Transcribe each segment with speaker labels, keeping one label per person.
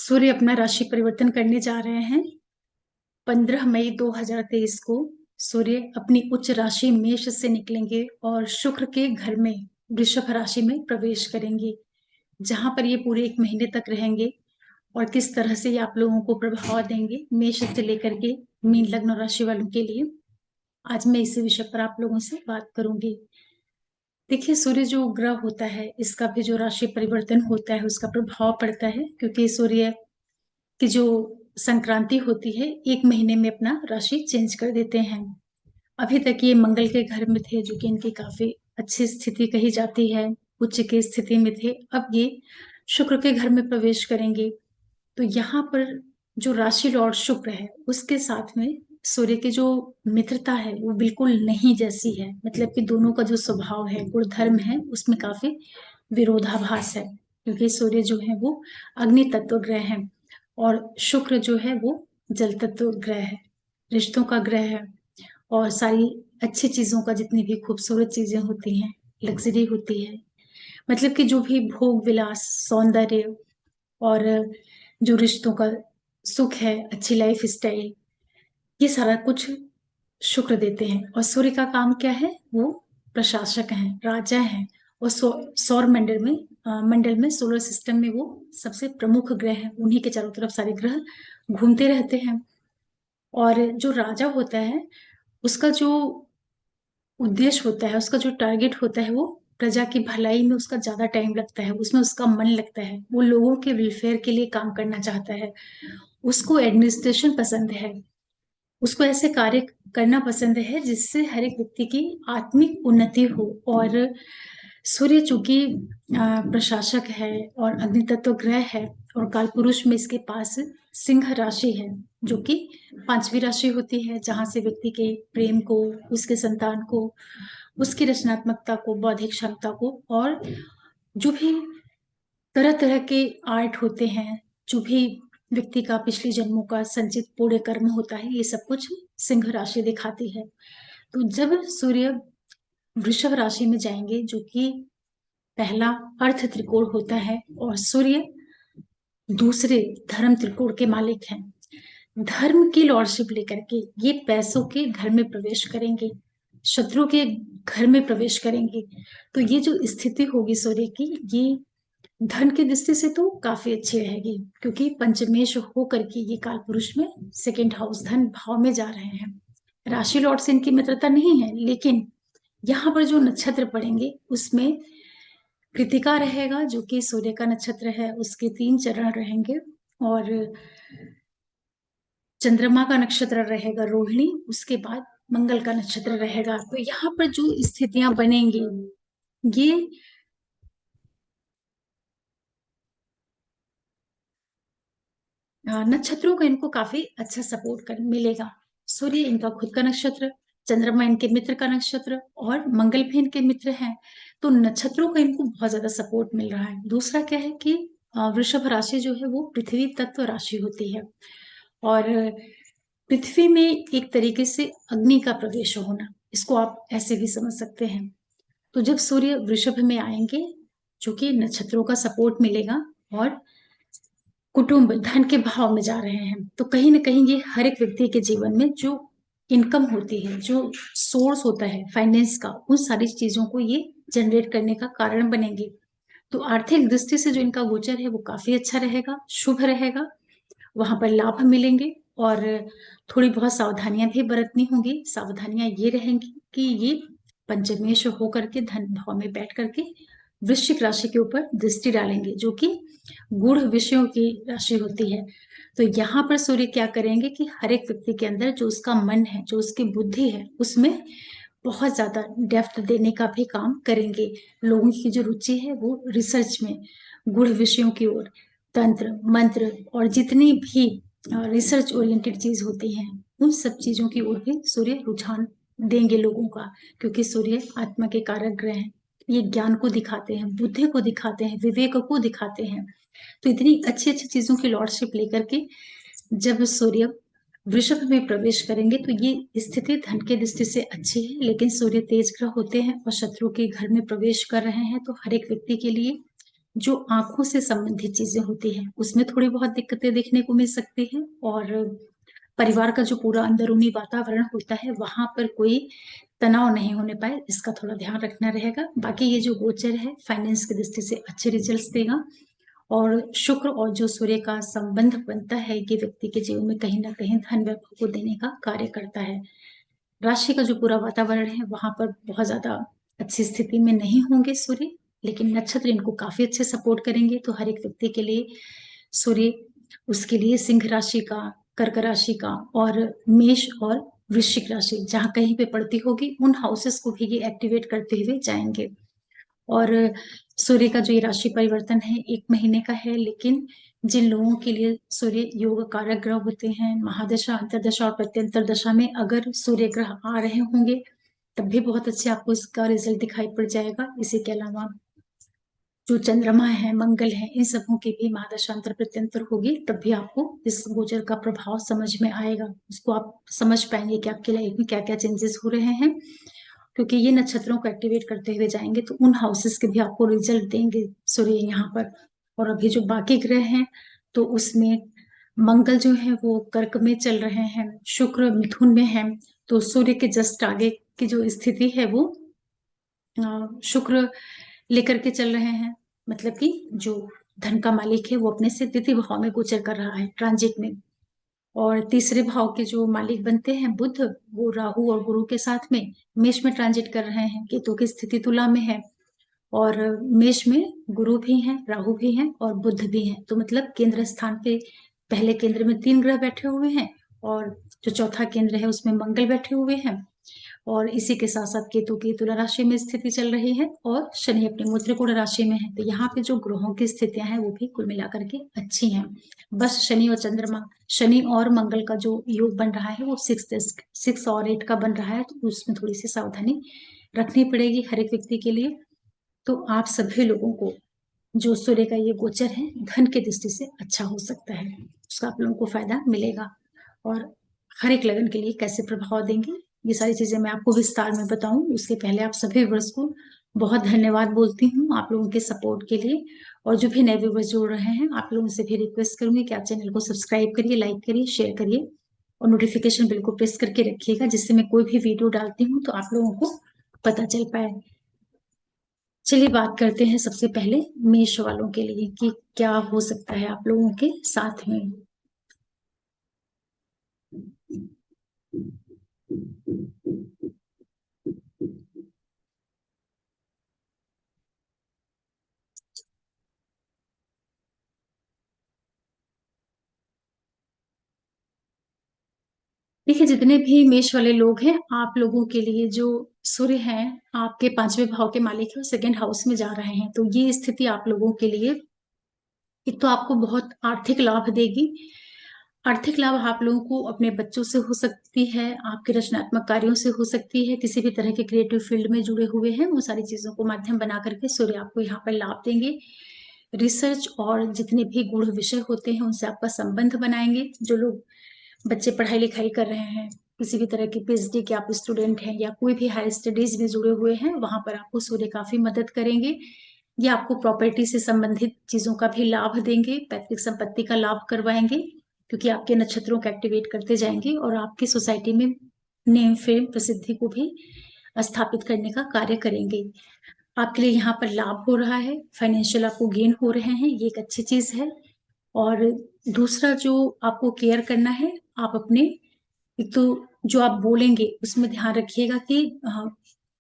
Speaker 1: सूर्य अपना राशि परिवर्तन करने जा रहे हैं। 15 मई 2023 को सूर्य अपनी उच्च राशि मेष से निकलेंगे और शुक्र के घर में वृषभ राशि में प्रवेश करेंगे, जहां पर ये पूरे 1 महीने तक रहेंगे। और किस तरह से ये आप लोगों को प्रभाव देंगे मेष से लेकर के मीन लग्न राशि वालों के लिए, आज मैं इसी विषय पर आप लोगों से बात करूंगी। देखिए, सूर्य जो ग्रह होता है, इसका भी जो राशि परिवर्तन होता है उसका प्रभाव पड़ता है, क्योंकि सूर्य की जो संक्रांति होती है 1 महीने में अपना राशि चेंज कर देते हैं। अभी तक ये मंगल के घर में थे, जो कि इनकी काफी अच्छी स्थिति कही जाती है, उच्च की स्थिति में थे। अब ये शुक्र के घर में प्रवेश करेंगे, तो यहाँ पर जो राशि लॉर्ड शुक्र है उसके साथ में सूर्य की जो मित्रता है वो बिल्कुल नहीं जैसी है। मतलब कि दोनों का जो स्वभाव है, गुण धर्म है, उसमें काफी विरोधाभास है, क्योंकि सूर्य जो है वो अग्नि तत्व ग्रह है और शुक्र जो है वो जल तत्व ग्रह है, रिश्तों का ग्रह है। और सारी अच्छी चीजों का, जितनी भी खूबसूरत चीजें होती हैं, लग्जरी होती है, मतलब कि जो भी भोग विलास, सौंदर्य और जो रिश्तों का सुख है, अच्छी लाइफ स्टाइल, ये सारा कुछ शुक्र देते हैं। और सूर्य का काम क्या है? वो प्रशासक हैं, राजा हैं। और सौर मंडल में सोलर सिस्टम में वो सबसे प्रमुख ग्रह हैं। उन्हीं के चारों तरफ सारे ग्रह घूमते रहते हैं। और जो राजा होता है, उसका जो उद्देश्य होता है, उसका जो टारगेट होता है, वो प्रजा की भलाई में उसका ज्यादा टाइम लगता है, उसमें उसका मन लगता है, वो लोगों के वेलफेयर के लिए काम करना चाहता है। उसको एडमिनिस्ट्रेशन पसंद है, उसको ऐसे कार्य करना पसंद है जिससे हर एक व्यक्ति की आत्मिक उन्नति हो। और सूर्य चूंकि प्रशासक है और अग्नि तत्व ग्रह है, और कालपुरुष में इसके पास सिंह राशि है, जो कि 5वीं राशि होती है, जहां से व्यक्ति के प्रेम को, उसके संतान को, उसकी रचनात्मकता को, बौद्धिक क्षमता को, और जो भी तरह तरह के आर्ट होते हैं, जो भी व्यक्ति का पिछले जन्मों का संचित पुण्य कर्म होता है, ये सब कुछ सिंह राशि दिखाती है। तो जब सूर्य वृषभ राशि में जाएंगे, जो कि पहला अर्थ त्रिकोण होता है, और सूर्य दूसरे धर्म त्रिकोण के मालिक हैं, धर्म की लॉर्डशिप लेकर के ये पैसों के घर में प्रवेश करेंगे, शत्रु के घर में प्रवेश करेंगे। तो ये जो स्थिति होगी सूर्य की, ये धन की दृष्टि से तो काफी अच्छी रहेगी, क्योंकि पंचमेश होकर के ये काल पुरुष में सेकेंड हाउस धन भाव में जा रहे हैं। राशि लॉर्ड से इनकी मित्रता नहीं है, लेकिन यहाँ पर जो नक्षत्र पड़ेंगे उसमें कृतिका रहेगा, जो कि सूर्य का नक्षत्र है, उसके 3 चरण रहेंगे। और चंद्रमा का नक्षत्र रहेगा रोहिणी, उसके बाद मंगल का नक्षत्र रहेगा। तो यहाँ पर जो स्थितियां बनेंगी, ये नक्षत्रों का इनको काफी अच्छा सपोर्ट कर मिलेगा। सूर्य इनका खुद का नक्षत्र, चंद्रमा इनके मित्र का नक्षत्र, और मंगल भी इनके मित्र हैं। तो नक्षत्रों का इनको बहुत ज्यादा सपोर्ट मिल रहा है। दूसरा क्या है कि वृषभ राशि जो है वो पृथ्वी तत्व राशि होती है, और पृथ्वी में एक तरीके से अग्नि का प्रवेश होना, इसको आप ऐसे भी समझ सकते हैं। तो जब सूर्य वृषभ में आएंगे, जो कि नक्षत्रों का सपोर्ट मिलेगा, और कुटुंब धन के भाव में जा रहे हैं, तो कहीं ना कहीं ये हर एक व्यक्ति के जीवन में जो इनकम होती है, जो सोर्स होता है फाइनेंस का, उन सारी चीजों को ये जनरेट करने का कारण बनेंगे। तो आर्थिक दृष्टि से जो इनका गोचर है वो काफी अच्छा रहेगा, शुभ रहेगा, वहां पर लाभ मिलेंगे। और थोड़ी बहुत सावधानियां भी बरतनी होंगी। सावधानियां ये रहेंगी कि ये पंचमेश होकर के धन भाव में बैठ करके वृश्चिक राशि के ऊपर दृष्टि डालेंगे, जो कि गूढ़ विषयों की राशि होती है। तो यहाँ पर सूर्य क्या करेंगे कि हर एक व्यक्ति के अंदर जो उसका मन है, जो उसकी बुद्धि है, उसमें बहुत ज्यादा डेप्थ देने का भी काम करेंगे। लोगों की जो रुचि है वो रिसर्च में, गूढ़ विषयों की ओर, तंत्र मंत्र और जितनी भी रिसर्च ओरिएंटेड चीज होती हैं, उन सब चीजों की ओर भी सूर्य रुझान देंगे लोगों का, क्योंकि सूर्य आत्मा के कारक ग्रह हैं। ये ज्ञान को दिखाते हैं, बुद्धि को दिखाते हैं, विवेक को दिखाते हैं। तो इतनी अच्छी अच्छी चीजों की लॉर्डशिप लेकर के जब सूर्य वृषभ में प्रवेश करेंगे, तो ये स्थिति धन की दृष्टि से अच्छी है। लेकिन सूर्य तेज ग्रह होते हैं और शत्रु के घर में प्रवेश कर रहे हैं, तो हर एक व्यक्ति के लिए जो आँखों से संबंधित चीज़ें होती हैं, उसमें थोड़ी बहुत दिक्कतें देखने को मिल सकती हैं और परिवार का जो पूरा अंदरूनी वातावरण होता है, वहाँ पर कोई तनाव नहीं होने पाए, इसका थोड़ा ध्यान रखना रहेगा। बाकी ये जो गोचर है, फाइनेंस की दृष्टि से अच्छे रिजल्ट्स देगा और शुक्र और जो सूर्य का संबंध बनता है, ये व्यक्ति के जीवन में कहीं न कहीं धन वैभव को देने का कार्य करता है। राशि का जो पूरा वातावरण है, वहाँ पर बहुत ज़्यादा अच्छी स्थिति में नहीं होंगे सूर्य, लेकिन नक्षत्र इनको काफ़ी अच्छे सपोर्ट करेंगे। तो हर एक व्यक्ति के लिए सूर्य उसके लिए सिंह राशि का, कर्क राशि का और मेष और वृश्चिक राशि जहाँ कहीं पे पड़ती होगी, उन हाउसेस को भी ये एक्टिवेट करते हुए जाएँगे। और सूर्य का जो ये राशि परिवर्तन है 1 महीने का है, लेकिन जिन लोगों के लिए सूर्य योग कारक ग्रह होते हैं, महादशा, अंतर्दशा और प्रत्यंतर दशा में अगर सूर्य ग्रह आ रहे होंगे, तब भी बहुत अच्छे आपको इसका रिज़ल्ट दिखाई पड़ जाएगा। इसी के अलावा जो चंद्रमा है, मंगल है, इन सबों की भी महादशांतर प्रत्यंतर होगी, तब भी आपको इस गोचर का प्रभाव समझ में आएगा। उसको आप समझ पाएँगे कि आपकी लाइफ में क्या-क्या चेंजेस हो रहे हैं। क्योंकि ये नक्षत्रों को एक्टिवेट करते हुए जाएँगे, तो उन हाउसेस के भी आपको रिजल्ट देंगे सूर्य यहाँ पर। और अभी जो बाकी ग्रह हैं, तो उसमें मंगल जो है वो कर्क में चल रहे हैं, शुक्र मिथुन में है, तो सूर्य के जस्ट आगे की जो स्थिति है वो शुक्र लेकर के चल रहे हैं। मतलब कि जो धन का मालिक है, वो अपने से द्वितीय भाव में गोचर कर रहा है, ट्रांजिट में। और तीसरे भाव के जो मालिक बनते हैं बुध, वो राहु और गुरु के साथ में मेष में ट्रांजिट कर रहे हैं। केतु की स्थिति तुला में है और मेष में गुरु भी हैं, राहु भी हैं और बुध भी हैं। तो मतलब केंद्र स्थान पे पहले केंद्र में 3 ग्रह बैठे हुए हैं और जो चौथा केंद्र है उसमें मंगल बैठे हुए हैं और इसी के साथ-साथ केतु की तुला राशि में स्थिति चल रही है और शनि अपने मुद्रकूट राशि में है। तो यहाँ पे जो ग्रहों की स्थितियाँ हैं वो भी कुल मिलाकर के अच्छी हैं। बस शनि और मंगल का जो योग बन रहा है वो 6 और 8 का बन रहा है, तो उसमें थोड़ी-सी सावधानी रखनी पड़ेगी हर एक व्यक्ति के लिए। तो आप सभी लोगों को जो सूर्य का ये गोचर है, धन की दृष्टि से अच्छा हो सकता है। उसका आप लोगों को फ़ायदा मिलेगा और हर एक लगन के लिए कैसे प्रभाव देंगे, ये सारी चीज़ें मैं आपको विस्तार में बताऊँ, उसके पहले आप सभी व्यूअर्स को बहुत धन्यवाद बोलती हूँ आप लोगों के सपोर्ट के लिए और जो भी नए व्यूअर्स जुड़ रहे हैं, आप लोगों से भी रिक्वेस्ट करूँगी कि आप चैनल को सब्सक्राइब करिए, लाइक करिए, शेयर करिए और नोटिफ़िकेशन बेल को प्रेस करके रखिएगा, जिससे मैं कोई भी वीडियो डालती हूँ, तो आप लोगों को पता चल पाए। चलिए बात करते हैं सबसे पहले मेष वालों के लिए कि क्या हो सकता है आप लोगों के साथ में। देखिए जितने भी मेष वाले लोग हैं, आप लोगों के लिए जो सूर्य हैं, आपके 5वें भाव के मालिक हैं और सेकंड हाउस में जा रहे हैं। तो ये स्थिति आप लोगों के लिए एक तो आपको बहुत आर्थिक लाभ देगी। आर्थिक लाभ आप लोगों को अपने बच्चों से हो सकती है, आपके रचनात्मक कार्यों से हो सकती है, किसी भी तरह के क्रिएटिव फील्ड में जुड़े हुए हैं, वो सारी चीज़ों को माध्यम बना कर के सूर्य आपको यहाँ पर लाभ देंगे। रिसर्च और जितने भी गूढ़ विषय होते हैं, उनसे आपका संबंध बनाएँगे। जो लोग बच्चे पढ़ाई-लिखाई कर रहे हैं, किसी भी तरह की पीएचडी के आप स्टूडेंट हैं या कोई भी हायर स्टडीज़ में जुड़े हुए हैं, वहाँ पर आपको सूर्य काफ़ी मदद करेंगे। ये आपको प्रॉपर्टी से संबंधित चीज़ों का भी लाभ देंगे, पैतृक संपत्ति का लाभ करवाएँगे, क्योंकि आपके नक्षत्रों को एक्टिवेट करते जाएँगे और आपकी सोसाइटी में नेम, फेम, प्रसिद्धि को भी स्थापित करने का कार्य करेंगे। आपके लिए यहाँ पर लाभ हो रहा है, फाइनेंशियल आपको गेन हो रहे हैं, ये एक अच्छी चीज़ है। और दूसरा जो आपको केयर करना है, आप अपने एक तो जो आप बोलेंगे उसमें ध्यान रखिएगा कि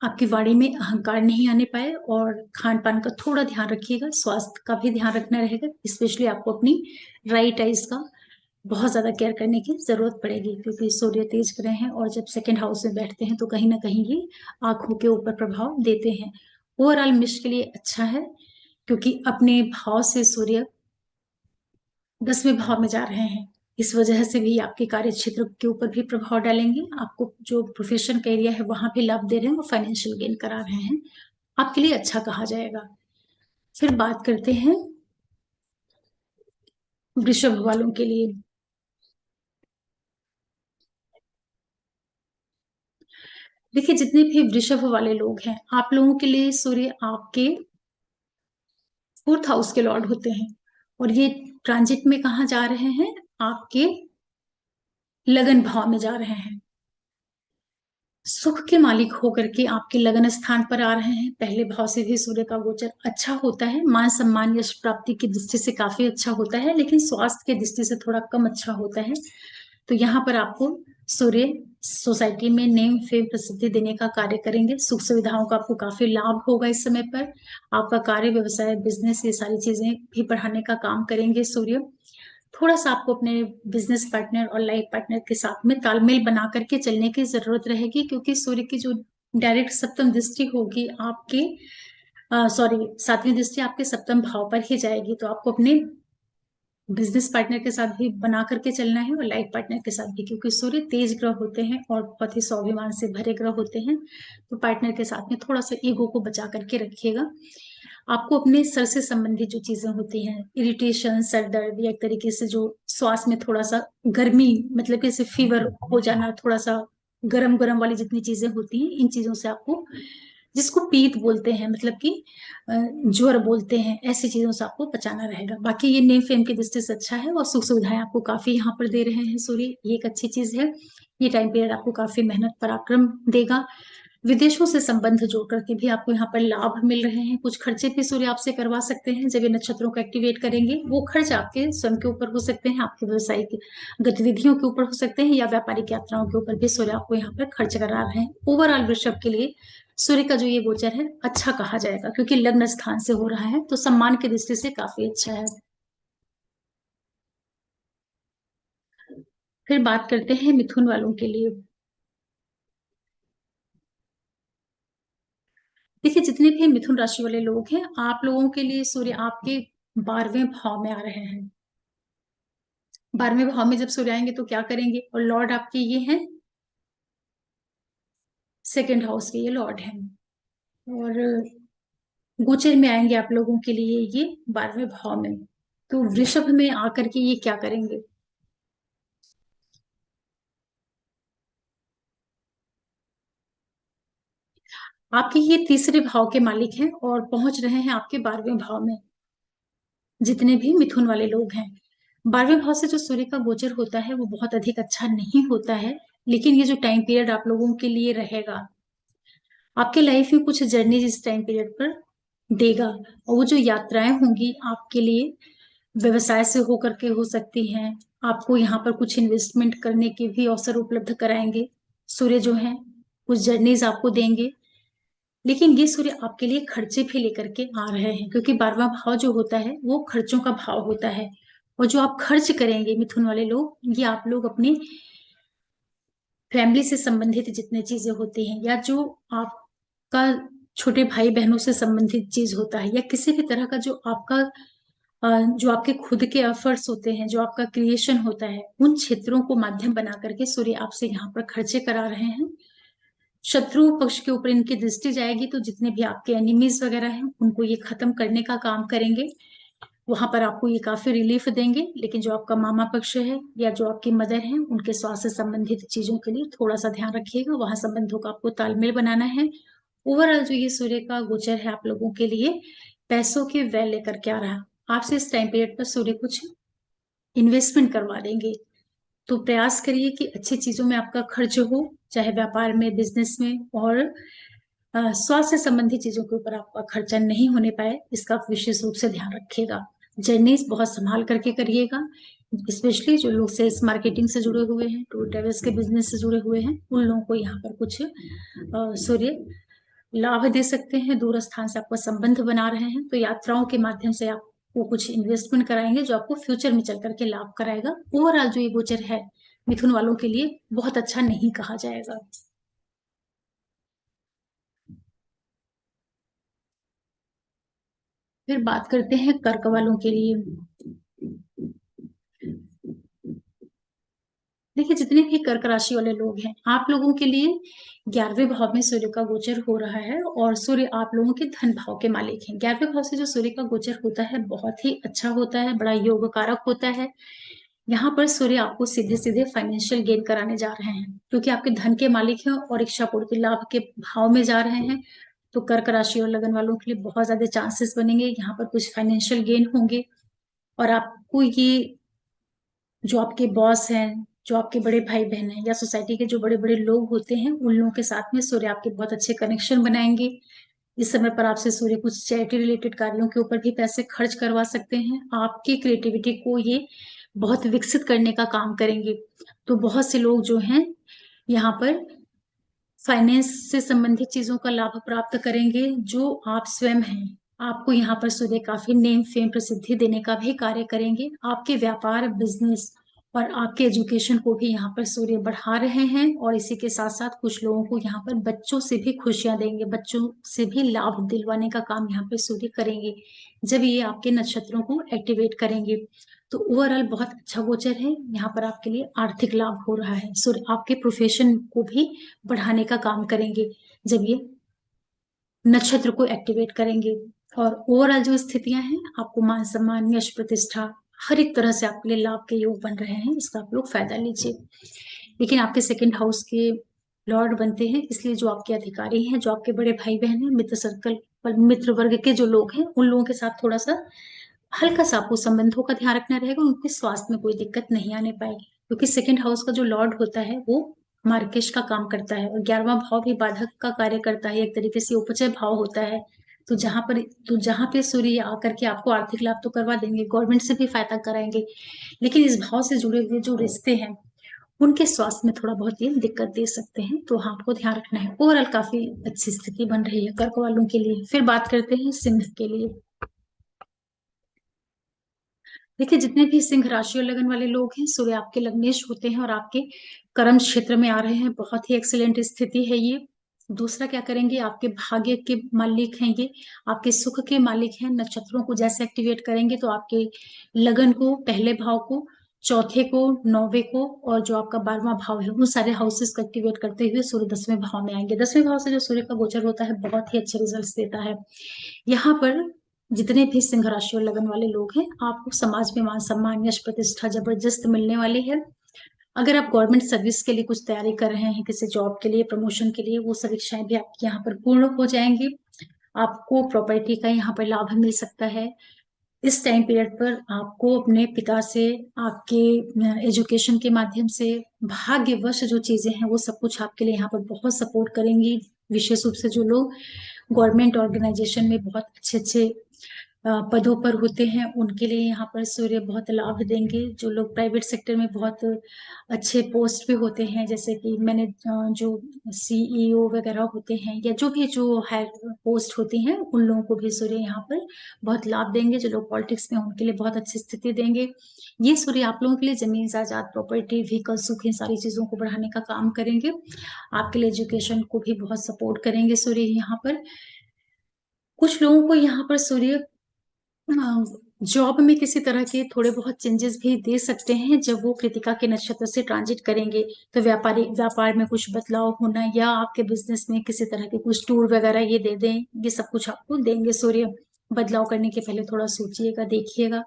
Speaker 1: आपकी वाणी में अहंकार नहीं आने पाए और खान-पान का थोड़ा ध्यान रखिएगा, स्वास्थ्य का भी ध्यान रखना रहेगा। स्पेशली आपको अपनी राइट आइज़ का बहुत ज़्यादा केयर करने की ज़रूरत पड़ेगी क्योंकि सूर्य तेज ग्रह हैं और जब सेकंड हाउस में बैठते हैं तो कहीं न कहीं ये आँखों के ऊपर प्रभाव देते हैं। ओवरऑल मेष के लिए अच्छा है क्योंकि अपने भाव से सूर्य 10वें भाव में जा रहे हैं। इस वजह से भी आपके कार्यक्षेत्र के ऊपर भी प्रभाव डालेंगे। आपको जो प्रोफ़ेशन का एरिया है, वहाँ भी लाभ दे रहे हैं और फाइनेंशियल गेन करा रहे हैं। आपके लिए अच्छा कहा जाएगा। फिर बात करते हैं वृषभ वालों के लिए। देखिए, जितने भी वृषभ वाले लोग हैं, आप लोगों के लिए सूर्य आपके फोर्थ हाउस के लॉर्ड होते हैं, और ये ट्रांजिट में कहाँ जा रहे हैं? आपके लगन भाव में जा रहे हैं। सुख के मालिक होकर के आपके लगन स्थान पर आ रहे हैं। पहले भाव से भी सूर्य का गोचर अच्छा होता है, मान सम्मान यश प्राप्ति की दृष्टि से काफी अच्छा होता है, लेकिन स्वास्थ्य की दृष्टि से थोड़ा कम अच्छा होता है। तो यहाँ पर आपको सूर्य सोसाइटी में नेम फेम प्रसिद्धि देने का कार्य करेंगे। सुख सुविधाओं का आपको काफी लाभ होगा इस समय पर। आपका कार्य व्यवसाय बिजनेस ये सारी चीजें भी बढ़ाने का काम करेंगे सूर्य। थोड़ा सा आपको अपने बिजनेस पार्टनर और लाइफ पार्टनर के साथ में तालमेल बना करके चलने की जरूरत रहेगी, क्योंकि सूर्य की जो डायरेक्ट सप्तम दृष्टि होगी आपके सॉरी सातवीं दृष्टि आपके सप्तम भाव पर ही जाएगी। तो आपको अपने बिजनेस पार्टनर के साथ भी बना करके चलना है और लाइफ पार्टनर के साथ भी, क्योंकि सूर्य तेज ग्रह होते हैं और बहुत ही स्वाभिमान से भरे ग्रह होते हैं। तो पार्टनर के साथ में थोड़ा सा ईगो को बचा करके रखिएगा। आपको अपने सर से संबंधित जो चीजें होती हैं, इरिटेशन, सर दर्द, या एक तरीके से जो श्वास में थोड़ा सा गर्मी, मतलब जैसे फीवर हो जाना, थोड़ा सा गरम गरम वाली जितनी चीजें होती हैं, इन चीजों से आपको, जिसको पीत बोलते हैं, मतलब कि ज्वर बोलते हैं, ऐसी चीजों से आपको बचाना रहेगा। बाकी ये नेम फेम की दृष्टि से अच्छा है, और सुख सुविधाएं आपको काफी यहाँ पर दे रहे हैं सूर्य, ये एक अच्छी चीज है। ये टाइम पीरियड आपको काफी मेहनत पराक्रम देगा। विदेशों से संबंध जोड़ करके भी आपको यहाँ पर लाभ मिल रहे हैं। कुछ खर्चे भी सूर्य आपसे करवा सकते हैं जब ये नक्षत्रों को एक्टिवेट करेंगे। वो खर्च आपके स्वयं के ऊपर हो सकते हैं, आपके व्यवसायिक गतिविधियों के ऊपर हो सकते हैं, या व्यापारिक यात्राओं के ऊपर भी सूर्य आपको यहाँ पर खर्च करा रहे हैं। ओवरऑल वृषभ के लिए सूर्य का जो ये गोचर है अच्छा कहा जाएगा, क्योंकि लग्न स्थान से हो रहा है, तो सम्मान की दृष्टि से काफी अच्छा है। फिर बात करते हैं मिथुन वालों के लिए। देखिए, जितने भी मिथुन राशि वाले लोग हैं, आप लोगों के लिए सूर्य आपके 12वें भाव में आ रहे हैं। 12वें भाव में जब सूर्य आएंगे तो क्या करेंगे? और लॉर्ड आपके ये हैं, सेकेंड हाउस के ये लॉर्ड हैं, और गोचर में आएंगे आप लोगों के लिए ये 12वें भाव में। तो वृषभ में आकर के ये क्या करेंगे? आपके ये तीसरे भाव के मालिक हैं और पहुंच रहे हैं आपके 12वें भाव में। जितने भी मिथुन वाले लोग हैं, 12वें भाव से जो सूर्य का गोचर होता है वो बहुत अधिक अच्छा नहीं होता है, लेकिन ये जो टाइम पीरियड आप लोगों के लिए रहेगा, आपके लाइफ में कुछ जर्नी इस टाइम पीरियड पर देगा। और वो जो यात्राएं होंगी आपके लिए व्यवसाय से होकर के हो सकती हैं। आपको यहाँ पर कुछ इन्वेस्टमेंट करने के भी अवसर उपलब्ध कराएंगे सूर्य जो है, कुछ जर्नीज आपको देंगे। लेकिन ये सूर्य आपके लिए खर्चे भी लेकर के आ रहे हैं, क्योंकि 12वां भाव जो होता है वो खर्चों का भाव होता है। और जो आप खर्च करेंगे मिथुन वाले लोग, ये आप लोग अपनी फैमिली से संबंधित जितने चीजें होती हैं, या जो आपका छोटे भाई बहनों से संबंधित चीज होता है, या किसी भी तरह का जो आपका जो आपके खुद के एफर्ट्स होते हैं, जो आपका क्रिएशन होता है, उन क्षेत्रों को माध्यम बना करके सूर्य आपसे यहाँ पर खर्चे करा रहे हैं। शत्रु पक्ष के ऊपर इनकी दृष्टि जाएगी, तो जितने भी आपके एनिमीज वगैरह हैं उनको ये खत्म करने का काम करेंगे। वहां पर आपको ये काफी रिलीफ देंगे। लेकिन जो आपका मामा पक्ष है या जो आपकी मदर है, उनके स्वास्थ्य से संबंधित चीजों के लिए थोड़ा सा ध्यान रखिएगा, वहां संबंधों का आपको तालमेल बनाना है। ओवरऑल जो ये सूर्य का गोचर है आप लोगों के लिए पैसों के व्यय लेकर के आ रहा, आपसे इस टाइम पीरियड पर सूर्य कुछ इन्वेस्टमेंट करवा देंगे। तो प्रयास करिए कि अच्छी चीजों में आपका खर्च हो, चाहे व्यापार में, बिजनेस में, और स्वास्थ्य संबंधी चीजों के ऊपर आपका खर्चा नहीं होने पाए, इसका आप विशेष रूप से ध्यान रखिएगा। जर्नीज बहुत संभाल करके करिएगा, स्पेशली जो लोग सेल्स मार्केटिंग से जुड़े हुए हैं, टूर ट्रेवल्स के बिजनेस से जुड़े हुए हैं, उन लोगों को यहाँ पर कुछ सूर्य लाभ दे सकते हैं। दूर स्थान से आपका संबंध बना रहे हैं, तो यात्राओं के माध्यम से आपको कुछ इन्वेस्टमेंट कराएंगे जो आपको फ्यूचर में चल करके लाभ कराएगा। ओवरऑल जो ये गोचर है मिथुन वालों के लिए बहुत अच्छा नहीं कहा जाएगा। फिर बात करते हैं कर्क वालों के लिए। देखिए, जितने भी कर्क राशि वाले लोग हैं, आप लोगों के लिए 11वें भाव में सूर्य का गोचर हो रहा है, और सूर्य आप लोगों के धन भाव के मालिक हैं। 11वें भाव से जो सूर्य का गोचर होता है बहुत ही अच्छा होता है, बड़ा योग कारक होता है। यहाँ पर सूर्य आपको सीधे सीधे फाइनेंशियल गेन कराने जा रहे हैं, क्योंकि आपके धन के मालिक हैं और इच्छा पूर्ति लाभ के भाव में जा रहे हैं। तो कर्क राशि और लगन वालों के लिए बहुत ज्यादा चांसेस बनेंगे, यहाँ पर कुछ फाइनेंशियल गेन होंगे। और आपको ये जो आपके बॉस हैं, जो आपके बड़े भाई बहन हैं, या सोसाइटी के जो बड़े बड़े लोग होते हैं, उन लोगों के साथ में सूर्य आपके बहुत अच्छे कनेक्शन बनाएंगे। इस समय पर आपसे सूर्य कुछ चैरिटी रिलेटेड कार्यों के ऊपर भी पैसे खर्च करवा सकते हैं। आपकी क्रिएटिविटी को ये बहुत विकसित करने का काम करेंगे। तो बहुत से लोग जो हैं यहाँ पर फाइनेंस से संबंधित चीजों का लाभ प्राप्त करेंगे। जो आप स्वयं हैं, आपको यहाँ पर सूर्य काफी नेम फेम प्रसिद्धि देने का भी कार्य करेंगे। आपके व्यापार, बिजनेस और आपके एजुकेशन को भी यहाँ पर सूर्य बढ़ा रहे हैं। और इसी के साथ साथ कुछ लोगों को यहाँ पर बच्चों से भी खुशियां देंगे, बच्चों से भी लाभ दिलवाने का काम यहाँ पर सूर्य करेंगे जब ये आपके नक्षत्रों को एक्टिवेट करेंगे। तो ओवरऑल बहुत अच्छा गोचर है। यहाँ पर आपके लिए आर्थिक लाभ हो रहा है। सूर्य आपके प्रोफेशन को भी बढ़ाने का काम करेंगे जब ये नक्षत्र को एक्टिवेट करेंगे। और ओवरऑल जो स्थितियां हैं, आपको मान सम्मान, यश, प्रतिष्ठा, हर एक तरह से आपके लिए लाभ के योग बन रहे हैं। इसका आप लोग फायदा लीजिए। लेकिन आपके सेकंड हाउस के लॉर्ड बनते हैं, इसलिए जो आपके अधिकारी हैं, जो आपके बड़े भाई बहन हैं, मित्र सर्कल पर मित्र वर्ग के जो लोग हैं, उन लोगों के साथ थोड़ा सा हल्का सा आपको संबंधों का ध्यान रखना रहेगा। उनके स्वास्थ्य में कोई दिक्कत नहीं आने पाएगी, क्योंकि सेकंड हाउस का जो लॉर्ड होता है वो मार्केश का काम करता है, और 11वां भाव भी बाधक का कार्य करता है। एक तरीके से उपचय भाव होता है। तो जहां पे सूर्य आकर के आपको आर्थिक लाभ तो करवा देंगे, गवर्नमेंट से भी फायदा कराएंगे, लेकिन इस भाव से जुड़े हुए जो रिश्ते हैं, उनके स्वास्थ्य में थोड़ा बहुत ये दिक्कत दे सकते हैं। तो हाँ, आपको ध्यान रखना है। ओवरऑल काफी अच्छी स्थिति बन रही है कर्क वालों के लिए। फिर बात करते हैं सिंह के लिए। देखिए, जितने भी सिंह राशि और लगन वाले लोग हैं, सूर्य आपके लग्नेश होते हैं और आपके कर्म क्षेत्र में आ रहे हैं। बहुत ही एक्सीलेंट स्थिति है ये। दूसरा क्या करेंगे, आपके भाग्य के मालिक हैं ये, आपके सुख के मालिक हैं। नक्षत्रों को जैसे एक्टिवेट करेंगे तो आपके लगन को, पहले भाव को, चौथे को, नौवे को, और जो आपका 12वां भाव है, उन सारे हाउसेस को एक्टिवेट करते हुए सूर्य 10वें भाव में आएंगे। 10वें भाव से जो सूर्य का गोचर होता है, बहुत ही अच्छे रिजल्ट देता है। यहाँ पर जितने भी सिंह राशि और लगन वाले लोग हैं, आपको समाज में मान सम्मान, यश, प्रतिष्ठा जबरदस्त मिलने वाली है। अगर आप गवर्नमेंट सर्विस के लिए कुछ तैयारी कर रहे हैं, किसी जॉब के लिए, प्रमोशन के लिए, वो सब इच्छाएं भी आपकी यहाँ पर पूर्ण हो जाएंगी। आपको प्रॉपर्टी का यहाँ पर लाभ मिल सकता है। इस टाइम पीरियड पर आपको अपने पिता से, आपके एजुकेशन के माध्यम से, भाग्यवश जो चीजें हैं, वो सब कुछ आपके लिए यहाँ पर बहुत सपोर्ट करेंगी। विशेष रूप से जो लोग गवर्नमेंट ऑर्गेनाइजेशन में बहुत अच्छे अच्छे पदों पर होते हैं, उनके लिए यहाँ पर सूर्य बहुत लाभ देंगे। जो लोग प्राइवेट सेक्टर में बहुत अच्छे पोस्ट पे होते हैं, जैसे कि मैंने जो सीईओ वगैरह होते हैं, या जो भी जो हायर पोस्ट होती हैं, उन लोगों को भी सूर्य यहाँ पर बहुत लाभ देंगे। जो लोग पॉलिटिक्स में, उनके लिए बहुत अच्छी स्थिति देंगे। ये सूर्य आप लोगों के लिए जमीन जायदाद, प्रॉपर्टी, व्हीकल, सुख, इन सारी चीजों को बढ़ाने का काम करेंगे। आपके लिए एजुकेशन को भी बहुत सपोर्ट करेंगे सूर्य यहाँ पर। कुछ लोगों को यहाँ पर सूर्य जॉब में किसी तरह के थोड़े बहुत चेंजेस भी दे सकते हैं जब वो कृतिका के नक्षत्र से ट्रांजिट करेंगे। तो व्यापार में कुछ बदलाव होना, या आपके बिजनेस में किसी तरह के कुछ टूर वगैरह ये दे दें, ये सब कुछ आपको देंगे सूर्य। बदलाव करने के पहले थोड़ा सोचिएगा, देखिएगा।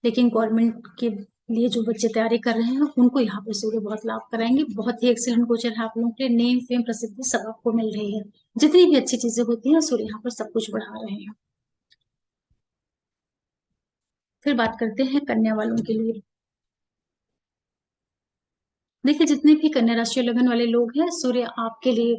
Speaker 1: लेकिन गवर्नमेंट के लिए जो बच्चे तैयारी कर रहे हैं, उनको यहाँ पर सूर्य बहुत लाभ कराएंगे। बहुत ही एक्सीलेंट गोचर है आप लोगों के लिए। नेम फेम प्रसिद्धि सब आपको मिल रही है। जितनी भी अच्छी चीजें होती हैं, सूर्य यहाँ पर सब कुछ बढ़ा रहे हैं। फिर बात करते हैं कन्या वालों के लिए। देखिए, जितने भी कन्या राशि और लगन वाले लोग हैं, सूर्य आपके लिए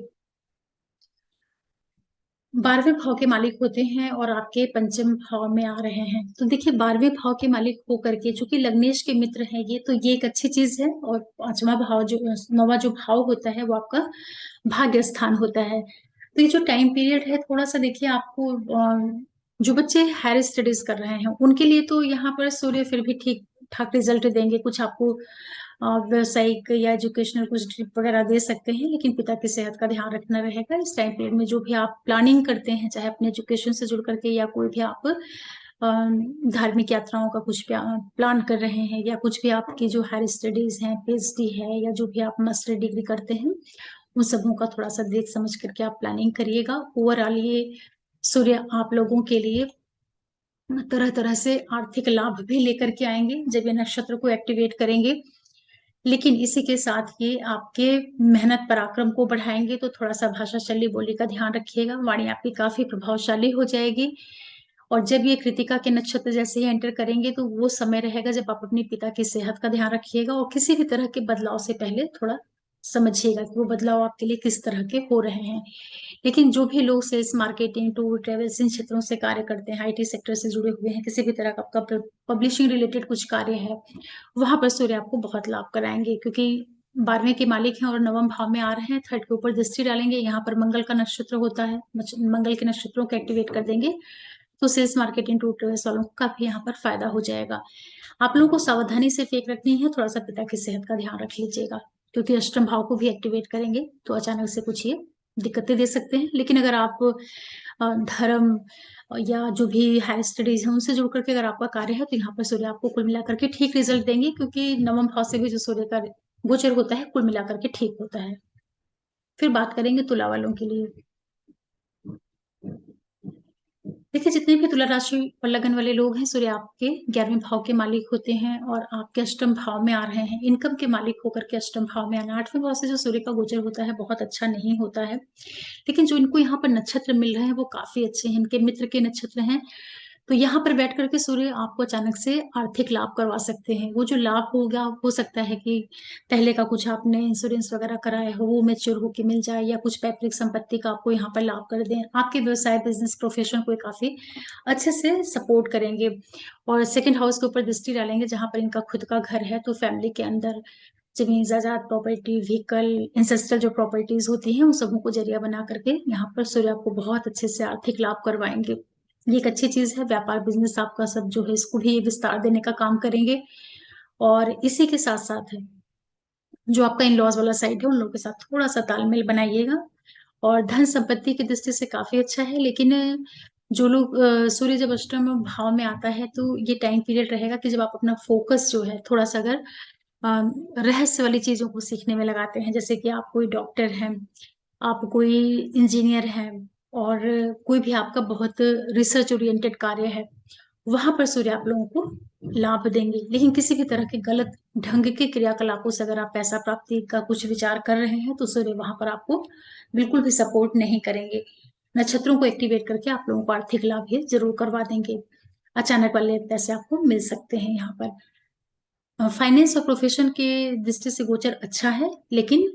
Speaker 1: 12वें भाव के मालिक होते हैं और आपके पंचम भाव में आ रहे हैं। तो देखिए, 12वें भाव के मालिक होकर के, जो कि लग्नेश के मित्र हैं, ये एक अच्छी चीज है। और 5वां भाव, जो 9वां जो भाव होता है, वो आपका भाग्य स्थान होता है। तो ये जो टाइम पीरियड है, थोड़ा सा देखिए आपको, जो बच्चे हायर स्टडीज कर रहे हैं, उनके लिए तो यहाँ पर सूर्य फिर भी ठीक ठाक रिजल्ट देंगे। कुछ आपको व्यावसायिक या एजुकेशनल कुछ ट्रिप वगैरह दे सकते हैं, लेकिन पिता की सेहत का ध्यान रखना रहेगा इस टाइम पीरियड में। जो भी आप प्लानिंग करते हैं, चाहे अपने एजुकेशन से जुड़ करके, या कोई भी आप धार्मिक यात्राओं का कुछ प्लान कर रहे हैं, या कुछ भी आपकी जो हायर स्टडीज हैं, पीएचडी है, या जो भी आप मास्टर डिग्री करते हैं, उन सबों का थोड़ा सा देख समझ करके आप प्लानिंग करिएगा। ओवरऑल ये सूर्य आप लोगों के लिए तरह तरह से आर्थिक लाभ भी लेकर के आएंगे जब ये नक्षत्र को एक्टिवेट करेंगे। लेकिन इसी के साथ ये आपके मेहनत पराक्रम को बढ़ाएँगे, तो थोड़ा-सा भाषा, शैली, बोली का ध्यान रखिएगा। वाणी आपकी काफ़ी प्रभावशाली हो जाएगी और जब ये कृत्तिका के नक्षत्र जैसे ही एंटर करेंगे, तो वो समय रहेगा जब आप अपने पिता की सेहत का ध्यान रखिएगा और किसी भी तरह के बदलाव से पहले थोड़ा समझिएगा कि वो बदलाव आपके लिए किस तरह के हो रहे हैं। लेकिन जो भी लोग सेल्स, मार्केटिंग, टूर, ट्रैवल्स इन क्षेत्रों से कार्य करते हैं, आईटी सेक्टर से जुड़े हुए हैं, किसी भी तरह का आपका पब्लिशिंग रिलेटेड कुछ कार्य है, वहाँ पर सूर्य आपको बहुत लाभ कराएँगे क्योंकि 12वें के मालिक हैं और नवम भाव में आ रहे हैं, थर्ड के ऊपर दृष्टि डालेंगे, यहाँ पर मंगल का नक्षत्र होता है, मंगल के नक्षत्रों को एक्टिवेट कर देंगे, तो सेल्स, मार्केटिंग, टूर, ट्रैवल्स वालों को काफ़ी यहाँ पर फ़ायदा हो जाएगा। आप लोगों को सावधानी सिर्फ एक रखनी है, थोड़ा-सा पिता की सेहत का ध्यान रख लीजिएगा, क्योंकि अष्टम भाव को भी एक्टिवेट करेंगे, तो अचानक से कुछ ये दिक्कतें दे सकते हैं। लेकिन अगर आप धर्म या जो भी हायर स्टडीज़ हैं, उनसे जुड़ कर के अगर आपका कार्य है, तो यहाँ पर सूर्य आपको कुल मिलाकर के ठीक रिज़ल्ट देंगे क्योंकि नवम भाव से भी जो सूर्य का गोचर होता है, कुल मिलाकर के ठीक होता है। फिर बात करेंगे तुला वालों के लिए। देखिए, जितने भी तुला राशि और लगन वाले लोग हैं, सूर्य आपके 11वें भाव के मालिक होते हैं और आपके अष्टम भाव में आ रहे हैं। इनकम के मालिक होकर के अष्टम भाव में आना, 8वें भाव से जो सूर्य का गोचर होता है, बहुत अच्छा नहीं होता है। लेकिन जो इनको यहाँ पर नक्षत्र मिल रहे हैं, वो काफ़ी अच्छे हैं, इनके मित्र के नक्षत्र हैं। तो यहाँ पर बैठ कर के सूर्य आपको अचानक से आर्थिक लाभ करवा सकते हैं। वो जो लाभ होगा, हो सकता है कि पहले का कुछ आपने इंश्योरेंस वगैरह कराया हो, वो मैच्योर होके मिल जाए या कुछ पैतृक संपत्ति का आपको यहाँ पर लाभ कर दें। आपके व्यवसाय, बिज़नेस, प्रोफ़ेशन को ये काफ़ी अच्छे से सपोर्ट करेंगे और सेकंड हाउस के ऊपर दृष्टि डालेंगे, जहाँ पर इनका खुद का घर है, तो फैमिली के अंदर ज़मीन, जायदाद, प्रॉपर्टी, व्हीकल, एंसेस्ट्रल जो प्रॉपर्टीज़ होती हैं, उन सबों को ज़रिया बना करके यहाँ पर सूर्य आपको बहुत अच्छे से आर्थिक लाभ करवाएँगे। ये एक अच्छी चीज़ है, व्यापार, बिज़नेस आपका सब जो है इसको भी ये विस्तार देने का काम करेंगे और इसी के साथ-साथ जो आपका इन-लॉज़ वाला साइड है, उन लोगों के साथ थोड़ा-सा तालमेल बनाइएगा और धन संपत्ति की दृष्टि से काफ़ी अच्छा है, लेकिन जो लोग सूर्य जब अष्टम भाव में आता है, तो ये टाइम पीरियड रहेगा कि जब आप अपना फ़ोकस जो है थोड़ा-सा अगर अ, रहस्य वाली चीज़ों को सीखने में लगाते हैं, जैसे कि आप कोई डॉक्टर हैं, आप कोई इंजीनियर हैं और कोई भी आपका बहुत रिसर्च ओरिएंटेड कार्य है, वहाँ पर सूर्य आप लोगों को लाभ देंगे। लेकिन किसी भी तरह के गलत ढंग के क्रियाकलापों से अगर आप पैसा प्राप्ति का कुछ विचार कर रहे हैं, तो सूर्य वहाँ पर आपको बिल्कुल भी सपोर्ट नहीं करेंगे। नक्षत्रों को एक्टिवेट करके आप लोगों को आर्थिक लाभ ये ज़रूर करवा देंगे। अचानक वाले पैसे आपको मिल सकते हैं यहाँ पर। फाइनेंस और प्रोफ़ेशन के दृष्टि से गोचर अच्छा है, लेकिन